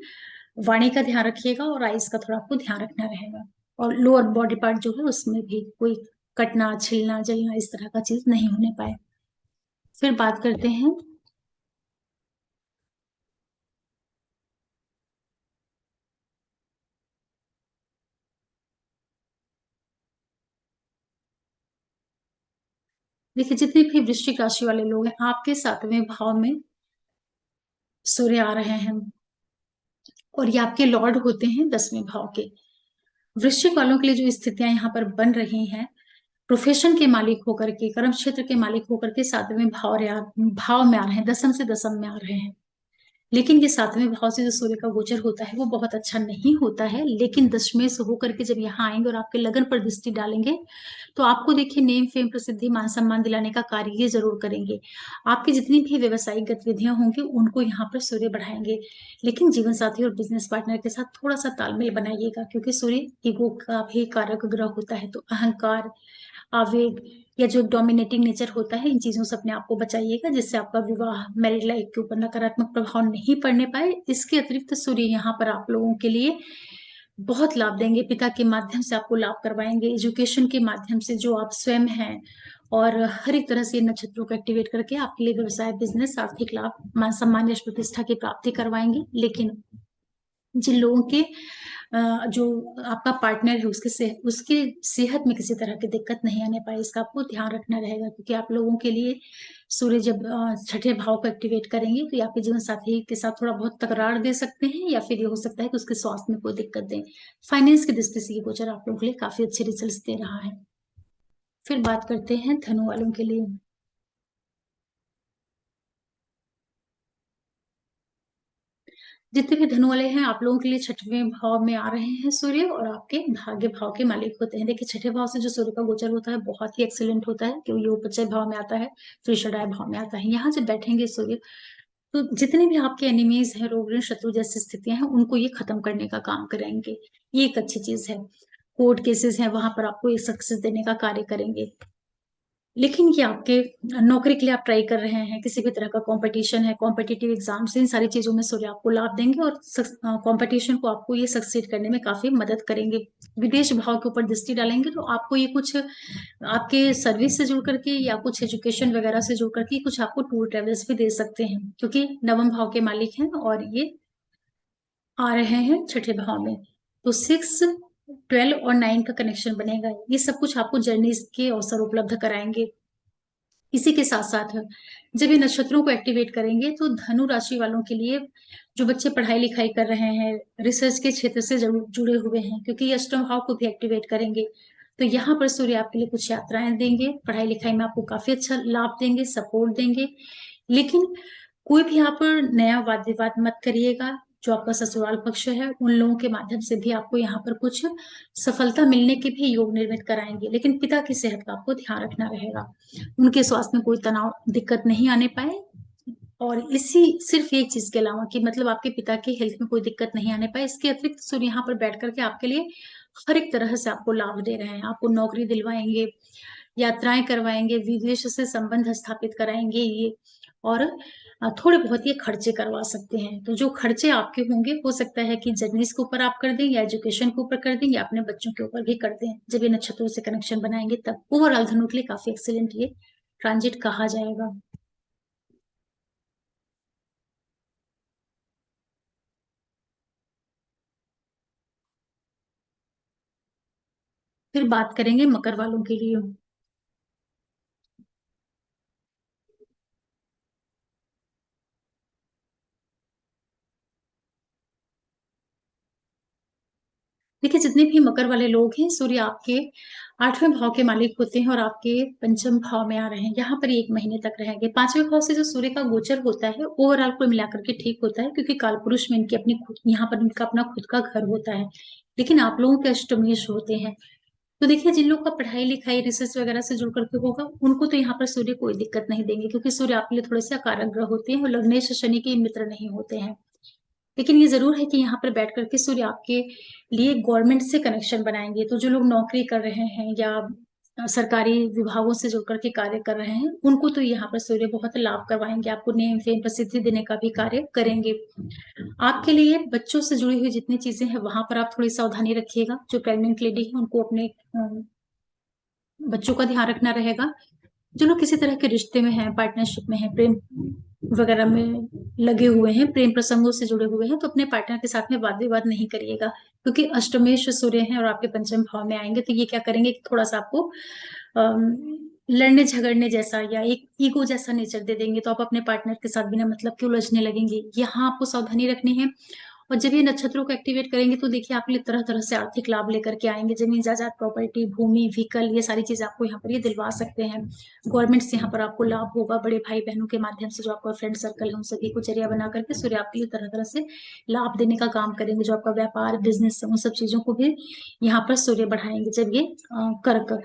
Speaker 1: वाणी का ध्यान रखिएगा और आइज़ का थोड़ा आपको ध्यान रखना रहेगा। और लोअर बॉडी पार्ट जो है उसमें भी कोई कटना, छिलना, जलना इस तरह का चीज़ नहीं होने पाए। फिर बात करते हैं देखिए जितने भी वृश्चिक राशि वाले लोग हैं, आपके 7वें भाव में सूर्य आ रहे हैं और ये आपके लॉर्ड होते हैं 10वें भाव के। वृश्चिक वालों के लिए जो स्थितियाँ यहाँ पर बन रही हैं, प्रोफेशन के मालिक होकर के, कर्म क्षेत्र के मालिक होकर के 7वें भाव में आ रहे हैं, दशम से दशम में आ रहे हैं। लेकिन ये 7वें भाव से जो सूर्य का गोचर होता है, वो बहुत अच्छा नहीं होता है, लेकिन दशमें से होकर के जब यहाँ आएँगे और आपके लगन पर दृष्टि डालेंगे, तो आपको देखिए नेम, फेम, प्रसिद्धि, मान-सम्मान दिलाने का कार्य ये ज़रूर करेंगे। आपकी जितनी भी व्यावसायिक गतिविधियाँ होंगी, उनको यहाँ पर सूर्य बढ़ाएँगे। लेकिन जीवन साथी और बिज़नेस पार्टनर के साथ थोड़ा-सा तालमेल बनाइएगा क्योंकि सूर्य ईगो का भी कारक ग्रह होता है, तो अहंकार, आवेग या जो डोमिनेटिंग नेचर होता है, इन चीज़ों से अपने आप को बचाइएगा, जिससे आपका विवाह, मैरिड लाइफ के ऊपर नकारात्मक प्रभाव नहीं पड़ने पाए। इसके अतिरिक्त सूर्य यहाँ पर आप लोगों के लिए बहुत लाभ देंगे, पिता के माध्यम से आपको लाभ करवाएँगे, एजुकेशन के माध्यम से जो आप स्वयं हैं और हर एक तरह से इन नक्षत्रों को एक्टिवेट करके आपके लिए व्यवसाय, बिज़नेस, आर्थिक लाभ, मान-सम्मान, यश प्रतिष्ठा की प्राप्ति करवाएँगे। लेकिन जिन लोगों के जो आपका पार्टनर है उसकी सेहत में किसी तरह की दिक्कत नहीं आने पाए, इसका आपको ध्यान रखना रहेगा क्योंकि आप लोगों के लिए सूर्य जब छठे भाव को एक्टिवेट करेंगे तो ये आपके जीवन साथी के साथ थोड़ा बहुत तकरार दे सकते हैं या फिर ये हो सकता है कि उसके स्वास्थ्य में कोई दिक्कत दें। फाइनेंस की दृष्टि से ये गोचर आप लोगों के लिए काफ़ी अच्छे रिजल्ट्स दे रहा है। फिर बात करते हैं धनु वालों के लिए। जितने भी धनु वाले हैं, आप लोगों के लिए छठवें भाव में आ रहे हैं सूर्य और आपके भाग्य भाव के मालिक होते हैं। देखिए, छठे भाव से जो सूर्य का गोचर होता है, बहुत ही एक्सीलेंट होता है क्योंकि ये उपचय भाव में आता है, फिर षडाय भाव में आता है। यहाँ जब बैठेंगे सूर्य, तो जितने भी आपके एनिमीज हैं, रोग ऋण शत्रु जैसी स्थितियां हैं, उनको ये खत्म करने का काम करेंगे। ये एक अच्छी चीज है। कोर्ट केसेस हैं, वहां पर आपको एक सक्सेस देने का कार्य करेंगे। लेकिन ये आपके नौकरी के लिए आप ट्राई कर रहे हैं, किसी भी तरह का कंपटीशन है, कॉम्पिटिटिव एग्जाम्स, इन सारी चीजों में सूर्य आपको लाभ देंगे और कंपटीशन को आपको ये सक्सीड करने में काफी मदद करेंगे। विदेश भाव के ऊपर दृष्टि डालेंगे तो आपको ये कुछ आपके सर्विस से जुड़ करके या कुछ एजुकेशन वगैरह से जुड़ करके कुछ आपको टूर ट्रेवल्स भी दे सकते हैं, क्योंकि नवम भाव के मालिक हैं और ये आ रहे हैं छठे भाव में। तो 6, 12 और 9 का कनेक्शन बनेगा। ये सब कुछ आपको जर्नीज के अवसर उपलब्ध कराएंगे। इसी के साथ साथ जब ये नक्षत्रों को एक्टिवेट करेंगे तो धनु राशि वालों के लिए, जो बच्चे पढ़ाई लिखाई कर रहे हैं, रिसर्च के क्षेत्र से जरूर जुड़े हुए हैं, क्योंकि ये अष्टम भाव को भी एक्टिवेट करेंगे, तो यहाँ पर सूर्य आपके लिए कुछ यात्राएं देंगे, पढ़ाई लिखाई में आपको काफी अच्छा लाभ देंगे, सपोर्ट देंगे। लेकिन कोई भी आप नया वाद विवाद मत करिएगा। जो आपका ससुराल पक्ष है, उन लोगों के माध्यम से भी आपको यहाँ पर कुछ सफलता मिलने के भी योग निर्मित कराएंगे, लेकिन पिता की सेहत का आपको ध्यान रखना रहेगा। उनके स्वास्थ्य में कोई तनाव दिक्कत नहीं आने पाए। और इसी सिर्फ एक चीज के अलावा कि मतलब आपके पिता की हेल्थ में कोई दिक्कत नहीं आने पाए, इसके अतिरिक्त सूर्य यहाँ पर बैठ करके आपके लिए हर एक तरह से आपको लाभ दे रहे हैं। आपको नौकरी दिलवाएंगे, यात्राएं करवाएंगे, विदेश से संबंध स्थापित कराएंगे ये, और थोड़े बहुत ये खर्चे करवा सकते हैं। तो जो खर्चे आपके होंगे, हो सकता है कि जर्नीज के ऊपर आप कर दें, या एजुकेशन के ऊपर कर दें, या अपने बच्चों के ऊपर भी कर दें। जब ये नक्षत्रों से कनेक्शन बनाएंगे तब ओवरऑल धनु के लिए काफी एक्सीलेंट ये ट्रांजिट कहा जाएगा। फिर बात करेंगे मकर वालों के लिए। देखिए, जितने भी मकर वाले लोग हैं, सूर्य आपके 8वें भाव के मालिक होते हैं और आपके पंचम भाव में आ रहे हैं। यहाँ पर 1 महीने तक रहेंगे। 5वें भाव से जो सूर्य का गोचर होता है, ओवरऑल को मिलाकर के ठीक होता है, क्योंकि कालपुरुष में इनकी अपनी खुद, यहाँ पर इनका अपना खुद का घर होता है। लेकिन आप लोगों के अष्टमेश होते हैं। तो देखिए, जिन लोग का पढ़ाई लिखाई रिसर्च वगैरह से जुड़ करके होगा, उनको तो यहाँ पर सूर्य कोई दिक्कत नहीं देंगे, क्योंकि सूर्य आपके लिए थोड़े से अकारक ग्रह होते हैं और लग्नेश शनि के मित्र नहीं होते हैं। लेकिन ये जरूर है कि यहाँ पर बैठ करके सूर्य आपके लिए गवर्नमेंट से कनेक्शन बनाएंगे। तो जो लोग नौकरी कर रहे हैं या सरकारी विभागों से जुड़ करके कार्य कर रहे हैं, उनको तो यहाँ पर सूर्य बहुत लाभ करवाएंगे, आपको नेम फेम प्रसिद्धि देने का भी कार्य करेंगे। आपके लिए बच्चों से जुड़ी हुई जितनी चीजें हैं, वहां पर आप थोड़ी सावधानी रखिएगा। जो प्रेग्नेंट लेडी है, उनको अपने बच्चों का ध्यान रखना रहेगा। जो लोग किसी तरह के रिश्ते में हैं, पार्टनरशिप में हैं, प्रेम वगैरह में लगे हुए हैं, प्रेम प्रसंगों से जुड़े हुए हैं, तो अपने पार्टनर के साथ में वाद विवाद नहीं करिएगा, क्योंकि अष्टमेश सूर्य हैं और आपके पंचम भाव में आएंगे, तो ये क्या करेंगे कि थोड़ा सा आपको लड़ने झगड़ने जैसा या एक ईगो जैसा नेचर दे देंगे। तो आप अपने पार्टनर के साथ बिना मतलब के उलझने लगेंगे। यहाँ आपको सावधानी रखनी है। और जब ये नक्षत्रों को एक्टिवेट करेंगे, तो देखिए आपके लिए तरह तरह से आर्थिक लाभ लेकर के आएंगे। जमीन जायदाद, प्रॉपर्टी, भूमि, व्हीकल, ये सारी चीजें आपको यहाँ पर ये दिलवा सकते हैं। गवर्नमेंट से यहाँ पर आपको लाभ होगा। बड़े भाई बहनों के माध्यम से जो आपका फ्रेंड सर्कल है, उन सभी को जरिया बना करके सूर्य आपके लिए तरह तरह से लाभ देने का काम करेंगे। जो आपका व्यापार, बिजनेस है, उन सब चीजों को भी यहाँ पर सूर्य बढ़ाएंगे। जब ये कर्क,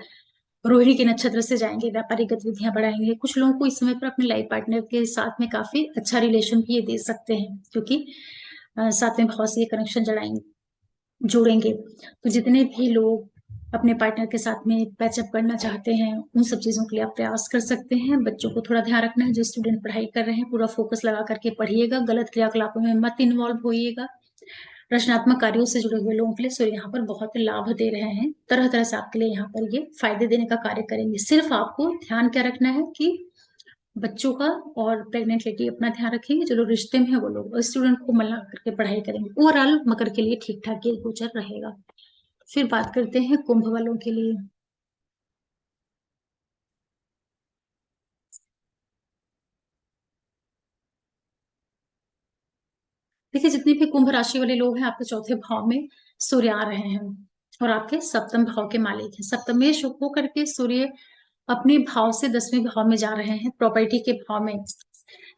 Speaker 1: रोहिणी के नक्षत्र से जाएंगे, व्यापारिक गतिविधियां बढ़ाएंगे। कुछ लोगों को इस समय पर अपने लाइफ पार्टनर के साथ में काफी अच्छा रिलेशन भी ये दे सकते हैं, क्योंकि 7वें भाव से ये कनेक्शन जोड़ेंगे। तो जितने भी लोग अपने पार्टनर के साथ में पैचअप करना चाहते हैं, उन सब चीजों के लिए आप प्रयास कर सकते हैं। बच्चों को थोड़ा ध्यान रखना है। जो स्टूडेंट पढ़ाई कर रहे हैं, पूरा फोकस लगा करके पढ़िएगा। गलत क्रियाकलापों में मत इन्वॉल्व होइएगा। रचनात्मक कार्यों से जुड़े हुए लोगों के लिए सूर्य यहाँ पर बहुत लाभ दे रहे हैं। तरह तरह से आपके लिए यहाँ पर ये फायदे देने का कार्य करेंगे। सिर्फ आपको ध्यान क्या रखना है कि बच्चों का और प्रेग्नेंट लेडी अपना ध्यान रखेंगे। जो लोग रिश्ते में है, वो लोग स्टूडेंट को मिला करके पढ़ाई करेंगे। ओवरऑल मकर के लिए ठीक ठाक ये गोचर रहेगा। फिर बात करते हैं कुंभ वालों के लिए। देखिए, जितने भी कुंभ राशि वाले लोग हैं, आपके चौथे भाव में सूर्य आ रहे हैं और आपके सप्तम भाव के मालिक हैं। सप्तमेश होकर के सूर्य अपने भाव से 10वें भाव में जा रहे हैं, प्रॉपर्टी के भाव में।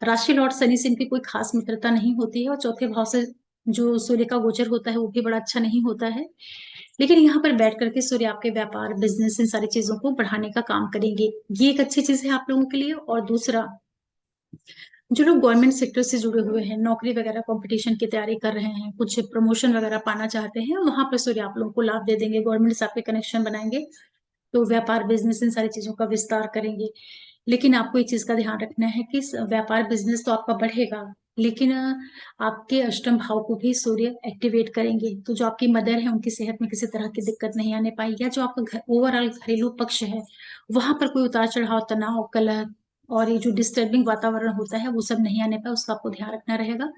Speaker 1: राशि लॉर्ड शनि से इनकी कोई खास मित्रता नहीं होती है, और चौथे भाव से जो सूर्य का गोचर होता है, वो भी बड़ा अच्छा नहीं होता है। लेकिन यहाँ पर बैठ करके सूर्य आपके व्यापार, बिजनेस, इन सारी चीजों को बढ़ाने का काम करेंगे। ये एक अच्छी चीज है आप लोगों के लिए। और दूसरा, जो लोग गवर्नमेंट सेक्टर से जुड़े हुए हैं, नौकरी वगैरह कंपटीशन की तैयारी कर रहे हैं, कुछ प्रमोशन वगैरह पाना चाहते हैं, वहां पर सूर्य आप लोगों को लाभ दे देंगे। गवर्नमेंट से आपके कनेक्शन बनाएंगे, तो व्यापार बिजनेस इन सारी चीजों का विस्तार करेंगे। लेकिन आपको एक चीज का ध्यान रखना है कि व्यापार बिजनेस तो आपका बढ़ेगा, लेकिन आपके अष्टम भाव को भी सूर्य एक्टिवेट करेंगे। तो जो आपकी मदर है उनकी सेहत में किसी तरह की दिक्कत नहीं आने पाई, या जो आपका घर ओवरऑल घरेलू पक्ष है वहां पर कोई उतार चढ़ाव, तनाव, कलह और ये जो डिस्टर्बिंग वातावरण होता है वो सब नहीं आने पाए, उसका आपको ध्यान रखना रहेगा।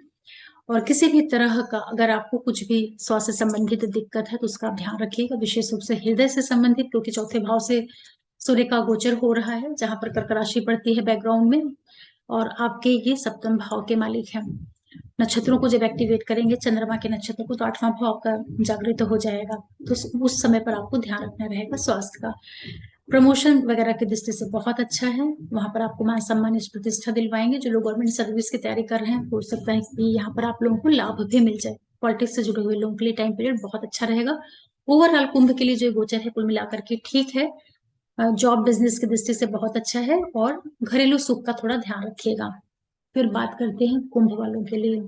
Speaker 1: और किसी भी तरह का अगर आपको कुछ भी स्वास्थ्य संबंधित दिक्कत है तो उसका आप ध्यान रखिएगा, विशेष रूप से हृदय से संबंधित, क्योंकि चौथे भाव से सूर्य का गोचर हो रहा है, जहां पर कर्क राशि पड़ती है बैकग्राउंड में। और आपके ये सप्तम भाव के मालिक हैं। नक्षत्रों को जब एक्टिवेट करेंगे, चंद्रमा के नक्षत्र को, तो आठवां भाव आपका जागृत हो जाएगा। तो उस समय पर आपको ध्यान रखना रहेगा स्वास्थ्य का। प्रमोशन वगैरह की दृष्टि से बहुत अच्छा है, वहां पर आपको मान सम्मान यश प्रतिष्ठा दिलवाएंगे। जो लोग गवर्नमेंट सर्विस की तैयारी कर रहे हैं, हो सकता है कि यहाँ पर आप लोगों को लाभ भी मिल जाए। पॉलिटिक्स से जुड़े हुए लोगों के लिए टाइम पीरियड बहुत अच्छा रहेगा। ओवरऑल कुंभ के लिए जो गोचर है कुल मिलाकर के ठीक है। जॉब बिजनेस की दृष्टि से बहुत अच्छा है, और घरेलू सुख का थोड़ा ध्यान रखिएगा। फिर बात करते हैं कुंभ वालों के लिए।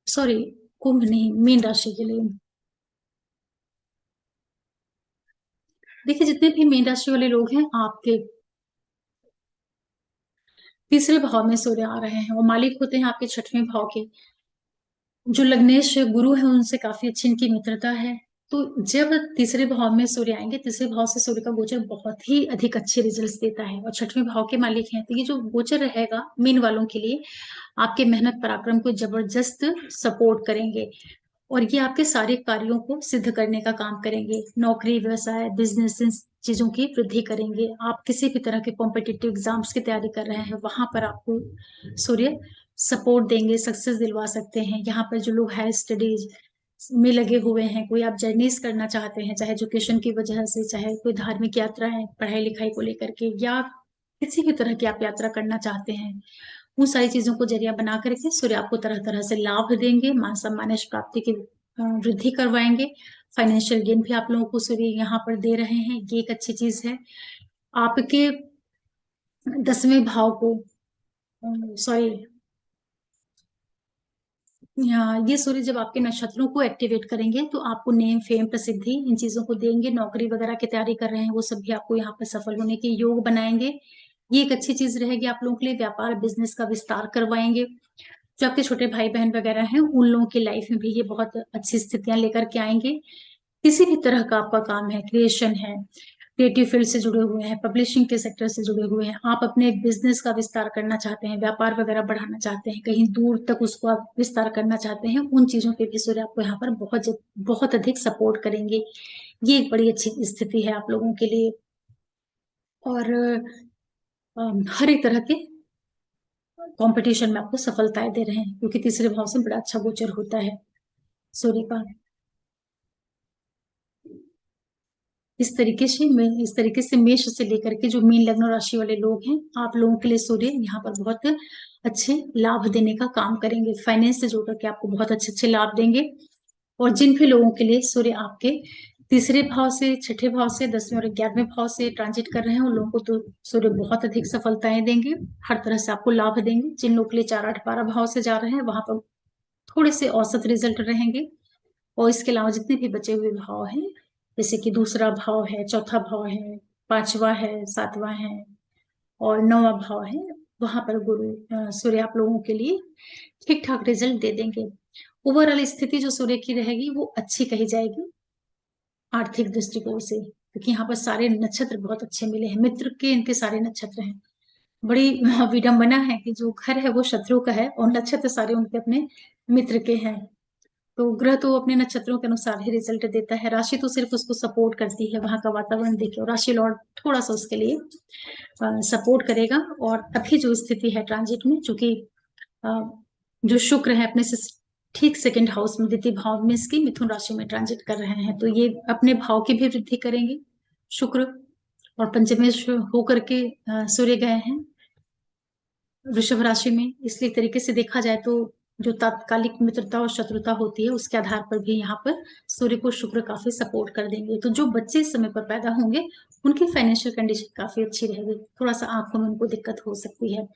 Speaker 1: सॉरी, कुंभ नहीं, मीन राशि के लिए। देखिए, जितने भी मीन राशि वाले लोग हैं, आपके तीसरे भाव में सूर्य आ रहे हैं, और मालिक होते हैं आपके छठवें भाव के। जो लग्नेश गुरु है उनसे काफी अच्छी इनकी मित्रता है। तो जब तीसरे भाव में सूर्य आएंगे, तीसरे भाव से सूर्य का गोचर बहुत ही अधिक अच्छे रिजल्ट्स देता है, और छठवें भाव के मालिक हैं, तो ये जो गोचर रहेगा मीन वालों के लिए आपके मेहनत पराक्रम को जबरदस्त सपोर्ट करेंगे। और ये आपके सारे कार्यों को सिद्ध करने का काम करेंगे। नौकरी, व्यवसाय, बिजनेस, इन चीजों की वृद्धि करेंगे। आप किसी भी तरह के कॉम्पिटिटिव एग्जाम्स की तैयारी कर रहे हैं, वहां पर आपको सूर्य सपोर्ट देंगे, सक्सेस दिलवा सकते हैं। यहाँ पर जो लोग हायर स्टडीज में लगे हुए हैं, कोई आप जर्नीज करना चाहते हैं, चाहे एजुकेशन की वजह से, चाहे कोई धार्मिक यात्रा है पढ़ाई लिखाई को लेकर के, या किसी भी तरह की आप यात्रा करना चाहते हैं, उन सारी चीजों को जरिया बना करके सूर्य आपको तरह तरह से लाभ देंगे। मान सम्मान यश प्राप्ति की वृद्धि करवाएंगे। फाइनेंशियल गेन भी आप लोगों को सूर्य यहाँ पर दे रहे हैं, ये एक अच्छी चीज है। आपके 10वें भाव को, सॉरी, ये सूर्य जब आपके नक्षत्रों को एक्टिवेट करेंगे तो आपको नेम, फेम, प्रसिद्धि इन चीजों को देंगे। नौकरी वगैरह की तैयारी कर रहे हैं वो सब भी आपको यहाँ पर सफल होने के योग बनाएंगे। ये एक अच्छी चीज रहेगी आप लोगों के लिए। व्यापार बिजनेस का विस्तार करवाएंगे। जो आपके छोटे भाई बहन वगैरह हैं उन लोगों की लाइफ में भी ये बहुत अच्छी स्थितियां लेकर के आएंगे। किसी भी तरह का आपका काम है, क्रिएशन है, क्रिएटिव फील्ड से जुड़े हुए हैं, पब्लिशिंग के सेक्टर से जुड़े हुए हैं, आप अपने बिजनेस का विस्तार करना चाहते हैं, व्यापार वगैरह बढ़ाना चाहते हैं, कहीं दूर तक उसको आप विस्तार करना चाहते हैं, उन चीजों पे भी सूर्य आपको यहाँ पर बहुत अधिक सपोर्ट करेंगे। ये एक बड़ी अच्छी स्थिति है आप लोगों के लिए। और हर एक तरह के कंपटीशन में आपको सफलताएं दे रहे हैं, क्योंकि तीसरे भाव से बड़ा अच्छा गोचर होता है सूर्य का। इस तरीके से मेष से लेकर के जो मीन लग्न राशि वाले लोग हैं, आप लोगों के लिए सूर्य यहाँ पर बहुत अच्छे लाभ देने का काम करेंगे। फाइनेंस से जोड़ करके आपको बहुत अच्छे अच्छे लाभ देंगे। और जिन भी लोगों के लिए सूर्य आपके तीसरे भाव से, छठे भाव से, 10वें और 11वें भाव से ट्रांजिट कर रहे हैं, उन लोगों को तो सूर्य बहुत अधिक सफलताएं देंगे, हर तरह से आपको लाभ देंगे। जिन लोगों के लिए 4, 8, 12 भाव से जा रहे हैं, वहां पर थोड़े से औसत रिजल्ट रहेंगे। और इसके अलावा जितने भी बचे हुए भाव हैं, जैसे कि दूसरा भाव है, चौथा भाव है, पांचवा है, सातवां है, और 9वां भाव है, वहां पर सूर्य आप लोगों के लिए ठीक ठाक रिजल्ट दे देंगे। ओवरऑल स्थिति जो सूर्य की रहेगी वो अच्छी कही जाएगी आर्थिक दृष्टिकोण से, क्योंकि यहाँ पर सारे नक्षत्र बहुत अच्छे मिले हैं, मित्र के इनके सारे नक्षत्र हैं। बड़ी विडंबना है कि जो घर है वो शत्रु का है, और नक्षत्र सारे उनके अपने मित्र के हैं। तो ग्रह तो अपने नक्षत्रों के अनुसार ही रिजल्ट देता है, राशि तो सिर्फ उसको सपोर्ट करती है, वहां का वातावरण देखे, और राशि लॉर्ड थोड़ा सा उसके लिए सपोर्ट करेगा। और अभी जो स्थिति है ट्रांजिट में, चूंकि अ, जो शुक्र है अपने से ठीक सेकंड हाउस में, द्वितीय भाव में इसकी मिथुन राशि में ट्रांजिट कर रहे हैं, तो ये अपने भाव की भी वृद्धि करेंगे शुक्र। और पंचमेश होकर के सूर्य गए हैं वृषभ राशि में, इसलिए एक तरीके से देखा जाए तो जो तात्कालिक मित्रता और शत्रुता होती है उसके आधार पर भी यहाँ पर सूर्य को शुक्र काफी सपोर्ट कर देंगे। तो जो बच्चे इस समय पर पैदा होंगे उनकी फाइनेंशियल कंडीशन काफी अच्छी रहेगी, थोड़ा सा आंखों में उनको दिक्कत हो सकती है।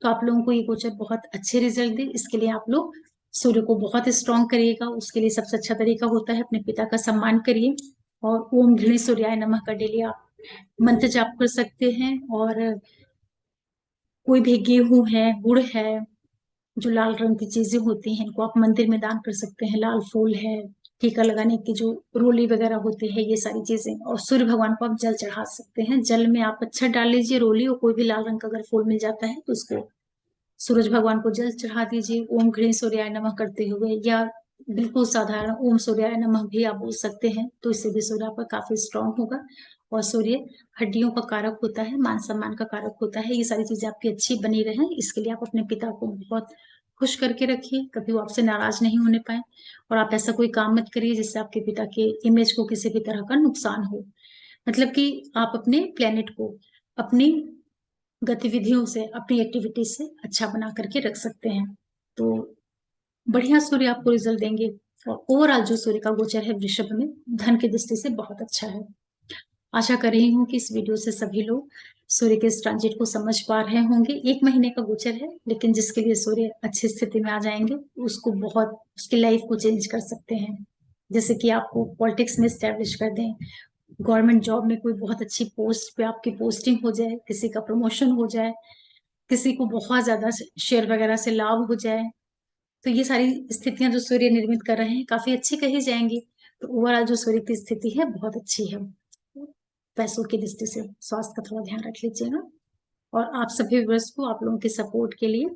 Speaker 1: तो आप लोगों को ये गोचर बहुत अच्छे रिजल्ट दे, इसके लिए आप लोग सूर्य को बहुत स्ट्रॉन्ग करिएगा। उसके लिए सबसे अच्छा तरीका होता है अपने पिता का सम्मान करिए और ओम घृणी सूर्याय नमः का डेली आप मंत्र जाप कर सकते हैं। और कोई भी गेहूं है, गुड़ है, जो लाल रंग की चीजें होती हैं इनको आप मंदिर में दान कर सकते हैं। लाल फूल है, टीका लगाने की जो रोली वगैरह होती है, ये सारी चीजें। और सूर्य भगवान को आप जल चढ़ा सकते हैं। जल में आप अच्छा डाल लीजिए रोली, और कोई भी लाल रंग का अगर फूल मिल जाता है तो उसको सूरज भगवान को जल चढ़ा दीजिए ओम गृह सूर्याय नमः करते हुए, या बिल्कुल साधारण ओम सूर्याय नमः भी आप बोल सकते हैं। तो इससे भी सूर्य आपका काफी स्ट्रांग होगा। और सूर्य हड्डियों का कारक होता है, मान सम्मान का कारक होता है। ये सारी चीजें आपकी अच्छी बनी रहें, इसके लिए आप अपने पिता को बहुत खुश करके रखिए, कभी वो आपसे नाराज नहीं होने पाए। और आप ऐसा कोई काम मत करिए जिससे आपके पिता के इमेज को किसी भी तरह का नुकसान हो। मतलब कि आप अपने प्लेनेट को अपनी गतिविधियों से, अपनी एक्टिविटी से अच्छा बना करके रख सकते हैं। तो बढ़िया सूर्य आपको रिजल्ट देंगे। और ओवरऑल जो सूर्य का गोचर है वृषभ में धन की दृष्टि से बहुत अच्छा है। आशा कर रही हूँ कि इस वीडियो से सभी लोग सूर्य के इस ट्रांजिट को समझ पा रहे होंगे। 1 महीने का गोचर है, लेकिन जिसके लिए सूर्य अच्छी स्थिति में आ जाएंगे उसको बहुत, उसकी लाइफ को चेंज कर सकते हैं। जैसे कि आपको पॉलिटिक्स में स्टैब्लिश कर दें, गवर्नमेंट जॉब में कोई बहुत अच्छी पोस्ट पे आपकी पोस्टिंग हो जाए, किसी का प्रमोशन हो जाए, किसी को बहुत ज्यादा शेयर वगैरह से लाभ हो जाए। तो ये सारी स्थितियां जो सूर्य निर्मित कर रहे हैं काफी अच्छी कही जाएंगी। तो ओवरऑल जो सूर्य की स्थिति है बहुत अच्छी है। पैसों की दृष्टि से स्वास्थ्य का थोड़ा ध्यान रख लीजिएगा। और आप सभी व्यूअर्स को आप लोगों के सपोर्ट के लिए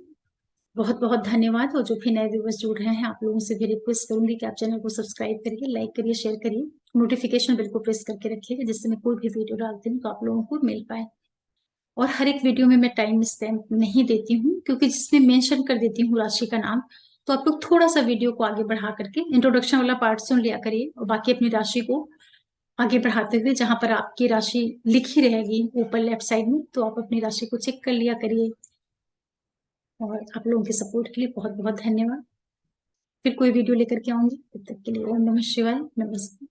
Speaker 1: बहुत बहुत धन्यवाद। और जो भी नए व्यूअर्स जुड़ रहे हैं आप लोगों से भी रिक्वेस्ट करूंगी कि आप चैनल को सब्सक्राइब करिए, लाइक करिए, शेयर करिए, नोटिफिकेशन बिल्कुल प्रेस करके रखिएगा जिससे मैं कोई भी वीडियो डालती हूँ तो आप लोगों को मिल पाए। और हर एक वीडियो में मैं टाइम स्टैम्प नहीं देती हूँ, क्योंकि जिसमें मेंशन कर देती हूँ राशि का नाम, तो आप लोग थोड़ा सा वीडियो को आगे बढ़ा करके इंट्रोडक्शन वाला पार्ट सुन लिया करिए और बाकी अपनी राशि को आगे बढ़ाते हुए जहां पर आपकी राशि लिखी रहेगी ऊपर लेफ्ट साइड में, तो आप अपनी राशि को चेक कर लिया करिए। और आप लोगों के सपोर्ट के लिए बहुत बहुत धन्यवाद। फिर कोई वीडियो लेकर के आऊंगी, तब तक के लिए ओम नमः शिवाय, नमस्ते।